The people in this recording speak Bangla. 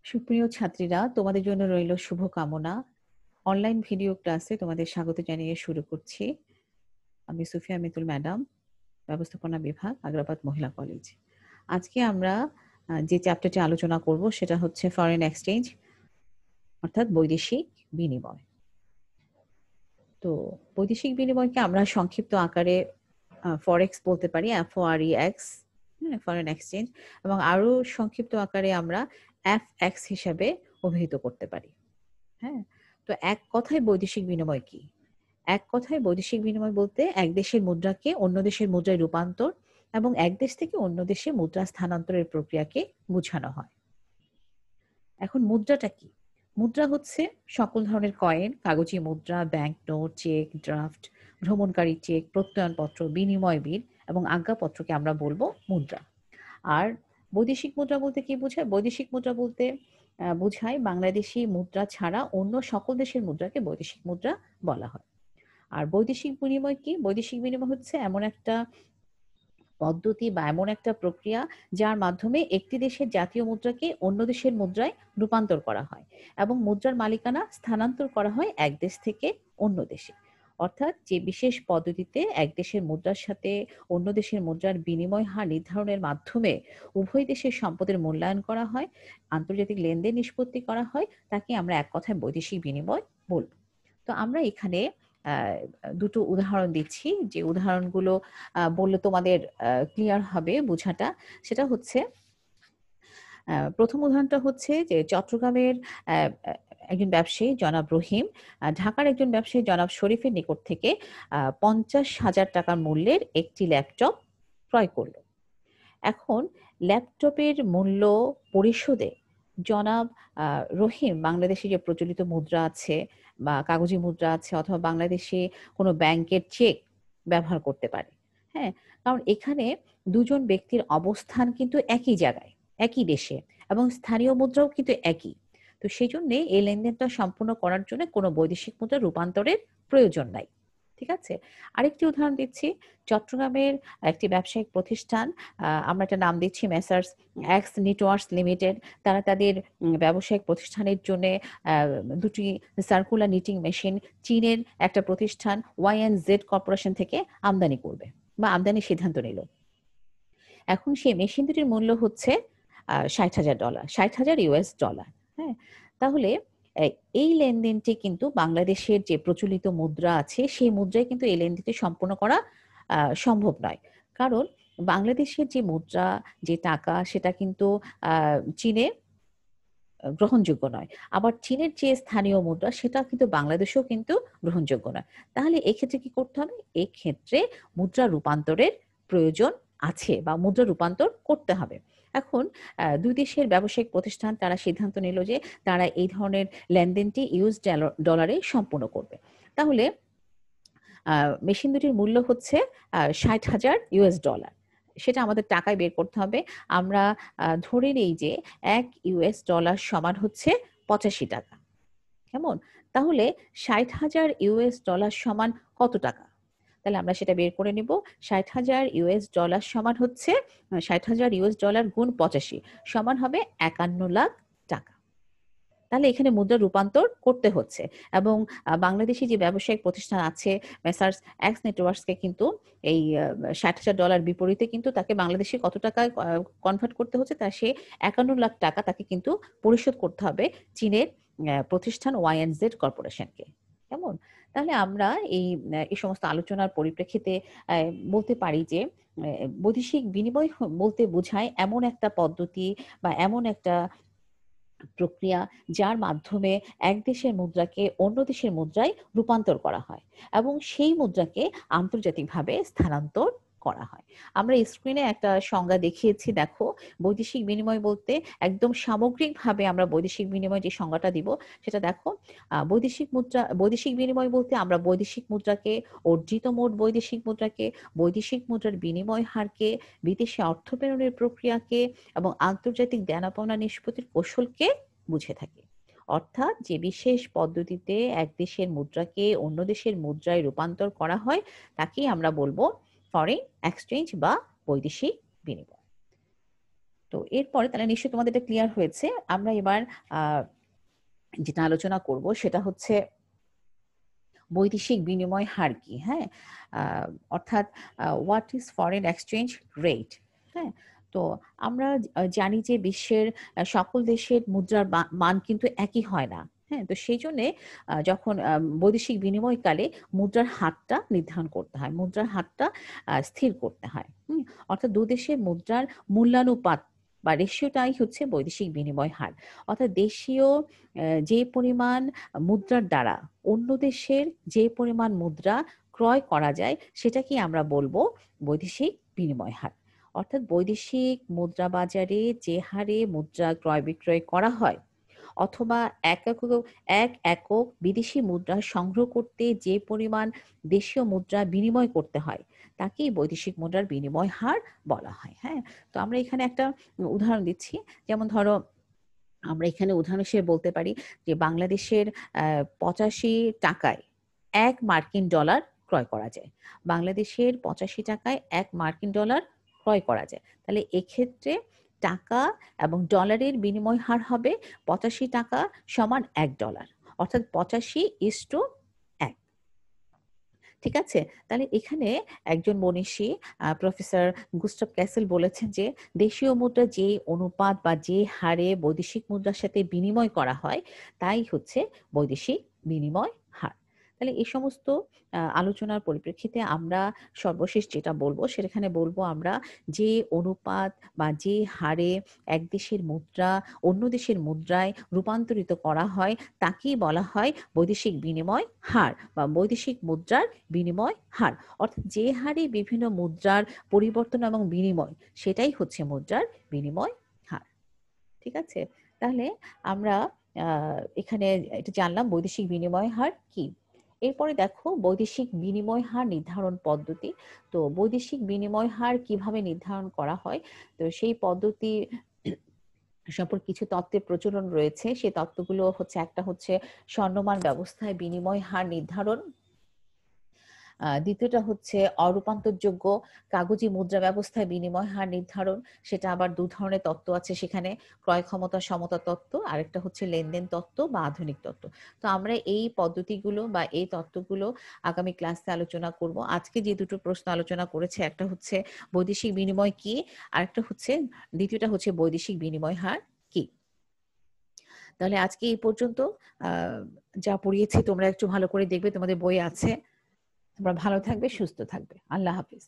সুপ্রিয় ছাত্রীরা, তোমাদের জন্য রইল শুভকামনা। অনলাইন ভিডিও ক্লাসে তোমাদের স্বাগত জানিয়ে শুরু করছি। আমি সুফিয়া মিতুল ম্যাডাম, ব্যবস্থাপনা বিভাগ, আগ্রাবাদ মহিলা কলেজ। আজকে আমরা যে চ্যাপ্টারটি আলোচনা করব সেটা হচ্ছে ফরেন এক্সচেঞ্জ, অর্থাৎ বৈদেশিক বিনিময়। তো বৈদেশিক বিনিময়কে আমরা সংক্ষিপ্ত আকারে ফরেক্স বলতে পারি, FOREX, ফরেন এক্সচেঞ্জ, এবং আরো সংক্ষিপ্ত আকারে আমরা FX হিসাবে অভিহিত করতে পারি। হ্যাঁ, তো এক কথায় বৈদেশিক বিনিময় কি? এক কথায় বৈদেশিক বিনিময় বলতে এক দেশের মুদ্রাকে অন্য দেশের মুদ্রায় রূপান্তর এবং এক দেশ থেকে অন্য দেশে মুদ্রা স্থানান্তরের প্রক্রিয়াকে বোঝানো হয়। এখন মুদ্রাটা কি? মুদ্রা হচ্ছে সকল ধরনের কয়েন, কাগজি মুদ্রা, ব্যাংক নোট, চেক, ড্রাফট, ভ্রমণকারী চেক, প্রত্যয়নপত্র, বিনিময় বিল এবং আজ্ঞাপত্রকে আমরা বলবো মুদ্রা। আর বৈদেশিক মুদ্রা বলতে কি বোঝায়? বৈদেশিক মুদ্রা বলতে বোঝায় বাংলাদেশি মুদ্রা ছাড়া অন্য সকল দেশের মুদ্রাকে বৈদেশিক মুদ্রা বলা হয়। আর বৈদেশিক বিনিময় কি? বৈদেশিক বিনিময় হচ্ছে এমন একটা পদ্ধতি বা এমন একটা প্রক্রিয়া যার মাধ্যমে একটি দেশের জাতীয় মুদ্রাকে অন্য দেশের মুদ্রায় রূপান্তর করা হয় এবং মুদ্রার মালিকানা স্থানান্তর করা হয় এক দেশ থেকে অন্য দেশে। অর্থাৎ যে বিশেষ পদ্ধতিতে এক দেশের মুদ্রার সাথে অন্য দেশের মুদ্রার বিনিময় হার নির্ধারণের মাধ্যমে উভয় দেশের সম্পদের মূল্যায়ন করা হয়, আন্তর্জাতিক লেনদেন নিষ্পত্তি করা হয়, তাকে আমরা এক কথায় বৈদেশিক বিনিময় বলব। তো আমরা এখানে দুটো উদাহরণ দিচ্ছি, যে উদাহরণগুলো বললে তোমাদের ক্লিয়ার হবে বোঝাটা। সেটা হচ্ছে, প্রথম উদাহরণটা হচ্ছে যে চট্টগ্রামের একজন ব্যবসায়ী জনাব রহিম ঢাকার একজন ব্যবসায়ী জনাব শরীফের নিকট থেকে 50,000 টাকা মূল্যের একটি ল্যাপটপ ক্রয় করলো। এখন ল্যাপটপের মূল্য পরিশোধে জনাব রহিম বাংলাদেশে যে প্রচলিত মুদ্রা আছে বা কাগজি মুদ্রা আছে অথবা বাংলাদেশে কোনো ব্যাংকের চেক ব্যবহার করতে পারে। হ্যাঁ, কারণ এখানে দুজন ব্যক্তির অবস্থান কিন্তু একই জায়গায়, একই দেশে, এবং স্থানীয় মুদ্রাও কিন্তু একই। তো সেই জন্যে এই লেনদেনটা সম্পূর্ণ করার জন্য কোনো বৈদেশিক মুদ্রা রূপান্তরের প্রয়োজন নাই। ঠিক আছে, আরেকটি উদাহরণ দিচ্ছি। চট্টগ্রামের একটি ব্যবসায়িক প্রতিষ্ঠান, আমরা একটা নাম দিচ্ছি মেসার্স এক্স নেটওয়ার্কস লিমিটেড। তারা তাদের ব্যবসায়িক প্রতিষ্ঠানের জন্য দুটি সার্কুলার নিটিং মেশিন চীনের একটা প্রতিষ্ঠান YNZ কর্পোরেশন থেকে আমদানি করবে বা আমদানির সিদ্ধান্ত নিল। এখন সেই মেশিন দুটির মূল্য হচ্ছে $60,000, $60,000। হ্যাঁ, তাহলে এই লেনদেনটি কিন্তু বাংলাদেশের যে প্রচলিত মুদ্রা আছে সেই মুদ্রায় কিন্তু এই লেনদেনটি সম্পন্ন করা সম্ভব নয়। কারণ বাংলাদেশের যে মুদ্রা, যে টাকা, সেটা কিন্তু চীনে গ্রহণযোগ্য নয়। আবার চীনের যে স্থানীয় মুদ্রা সেটা কিন্তু বাংলাদেশেও কিন্তু গ্রহণযোগ্য নয়। তাহলে এক্ষেত্রে কি করতে হবে? এক্ষেত্রে মুদ্রা রূপান্তরের প্রয়োজন আছে বা মুদ্রা রূপান্তর করতে হবে। এখন দুই দেশের ব্যবসায়িক প্রতিষ্ঠান তারা সিদ্ধান্ত নিল যে তারা এই ধরনের লেনদেনটি ইউএস ডলারে সম্পূর্ণ করবে। তাহলে মেশিন দুটির মূল্য হচ্ছে $60,000। সেটা আমাদের টাকায় বের করতে হবে। আমরা ধরে নেই যে $1 সমান হচ্ছে 85 টাকা। কেমন? তাহলে $60,000 সমান কত টাকা? তাহলে আমরা সেটা বের করে নিব। $60,000 সমান হচ্ছে $60,000 গুণ 85 সমান হবে 51 লাখ টাকা। তাহলে এখানে মুদ্রা রূপান্তর করতে হচ্ছে এবং বাংলাদেশি যে ব্যবসায়িক প্রতিষ্ঠান আছে মেসার্স এক্স নেটওয়ার্কসকে কিন্তু এই $60,000 বিপরীতে কিন্তু তাকে বাংলাদেশে কত টাকায় কনভার্ট করতে হচ্ছে, তা সে 51 লাখ টাকা তাকে কিন্তু পরিশোধ করতে হবে চীনের প্রতিষ্ঠান YNZ কর্পোরেশনকে। কেমন? তাহলে আমরা এই সমস্ত আলোচনার পরিপ্রেক্ষিতে বলতে পারি যে বৈদেশিক বিনিময় বলতে বোঝায় এমন একটা পদ্ধতি বা এমন একটা প্রক্রিয়া যার মাধ্যমে এক দেশের মুদ্রাকে অন্য দেশের মুদ্রায় রূপান্তর করা হয় এবং সেই মুদ্রাকে আন্তর্জাতিকভাবে স্থানান্তর করা হয়। আমরা স্ক্রিনে একটা সংজ্ঞা দেখিয়েছি, দেখো। বৈদেশিক বিনিময় বলতে একদম সামগ্রিকভাবে আমরা বৈদেশিক বিনিময় যে সংজ্ঞাটা দিব সেটা দেখো। বৈদেশিক বিনিময় বলতে আমরা বৈদেশিক মুদ্রাকে, অর্জিত মোট বৈদেশিক মুদ্রাকে, বৈদেশিক মুদ্রার বিনিময় হারকে, বিদেশে অর্থ প্রেরণের প্রক্রিয়াকে এবং আন্তর্জাতিক দেনা-পাওনা নিষ্পত্তির কৌশলকে বুঝে থাকি। অর্থাৎ যে বিশেষ পদ্ধতিতে এক দেশের মুদ্রাকে অন্য দেশের মুদ্রায় রূপান্তর করা হয় তাকেই আমরা বলবো ফরেন এক্সচেঞ্জ বা বৈদেশিক বিনিময়। তো এরপরে তাহলে নিশ্চয়ই তোমাদের এটা ক্লিয়ার হয়েছে। আমরা এবার যেটা আলোচনা করব সেটা হচ্ছে বৈদেশিক বিনিময় হার কি, হ্যাঁ? অর্থাৎ what is foreign exchange rate, হ্যাঁ? তো আমরা জানি যে বিশ্বের সকল দেশের মুদ্রার মান কিন্তু একই হয় না, হ্যাঁ? তো সেই জন্যে যখন বৈদেশিক বিনিময়কালে মুদ্রার হারটা নির্ধারণ করতে হয়, মুদ্রার হারটা স্থির করতে হয়। অর্থাৎ দু দেশের মুদ্রার মূল্যানুপাত বা রেশিওটাই হচ্ছে বৈদেশিক বিনিময় হার। অর্থাৎ দেশীয় যে পরিমাণ মুদ্রার দ্বারা অন্য দেশের যে পরিমাণ মুদ্রা ক্রয় করা যায় সেটাকেই আমরা বলবো বৈদেশিক বিনিময় হার। অর্থাৎ বৈদেশিক মুদ্রা বাজারে যে হারে মুদ্রা ক্রয় বিক্রয় করা হয় অথবা এক একক বিদেশি মুদ্রা সংগ্রহ করতে যে পরিমাণ দেশীয় মুদ্রা বিনিময় করতে হয় তাকেই বৈদেশিক মুদ্রার বিনিময় হার বলা হয়, হ্যাঁ? তো আমরা এখানে একটা উদাহরণ দিচ্ছি, যেমন ধরো আমরা এখানে উদাহরণ হিসেবে বলতে পারি যে বাংলাদেশের ৮৫ টাকায় ১ মার্কিন ডলার ক্রয় করা যায়। বাংলাদেশের ৮৫ টাকায় ১ মার্কিন ডলার ক্রয় করা যায়। তাহলে এক্ষেত্রে টাকা এবং ডলারের বিনিময় হার হবে ৮৫ টাকা সমান ১ ডলার। অর্থাৎ ৮৫:১। ঠিক আছে? তাহলে এখানে একজন মনীষী প্রফেসর গুস্টাভ ক্যাসেল বলেছেন যে দেশীয় মুদ্রা যে অনুপাত বা যে হারে বৈদেশিক মুদ্রার সাথে বিনিময় করা হয় তাই হচ্ছে বৈদেশিক বিনিময় হার। তাহলে এই সমস্ত আলোচনার পরিপ্রেক্ষিতে আমরা সর্বশেষ যেটা বলবো সেখানে বলবো আমরা যে অনুপাত বা যে হারে এক দেশের মুদ্রা অন্য দেশের মুদ্রায় রূপান্তরিত করা হয় তাকেই বলা হয় বৈদেশিক বিনিময় হার বা বৈদেশিক মুদ্রার বিনিময় হার। অর্থাৎ যে হারে বিভিন্ন মুদ্রার পরিবর্তন এবং বিনিময় সেটাই হচ্ছে মুদ্রার বিনিময় হার। ঠিক আছে? তাহলে আমরা এখানে এটা জানলাম বৈদেশিক বিনিময় হার কি। এরপরে দেখো বৈদেশিক বিনিময় হার নির্ধারণ পদ্ধতি। তো বৈদেশিক বিনিময় হার কিভাবে নির্ধারণ করা হয়, তো সেই পদ্ধতি সম্পর্কে কিছু তত্ত্বের প্রচলন রয়েছে। সেই তত্ত্বগুলো হচ্ছে একটা হচ্ছে স্বর্ণমান ব্যবস্থায় বিনিময় হার নির্ধারণ, দ্বিতীয়টা হচ্ছে অরূপান্তরযোগ্য কাগজি মুদ্রা ব্যবস্থায় বিনিময় হার নির্ধারণ। সেটা আবার ২ ধরনের তত্ত্ব আছে সেখানে, ক্রয় ক্ষমতা সমতা তত্ত্ব, আরেকটা হচ্ছে লেনদেন তত্ত্ব বা আধুনিক তত্ত্ব। তো আমরা এই পদ্ধতিগুলো বা এই তত্ত্বগুলো আগামী ক্লাসে আলোচনা করব। আজকে যে দুটো প্রশ্ন আলোচনা করেছে একটা হচ্ছে বৈদেশিক বিনিময় কি, আরেকটা হচ্ছে দ্বিতীয়টা হচ্ছে বৈদেশিক বিনিময় হার কি। তাহলে আজকে এই পর্যন্ত। যা পড়িয়েছি তোমরা একটু ভালো করে দেখবে, তোমাদের বই আছে। তোমরা ভালো থাকবে, সুস্থ থাকবে। আল্লাহ হাফিজ।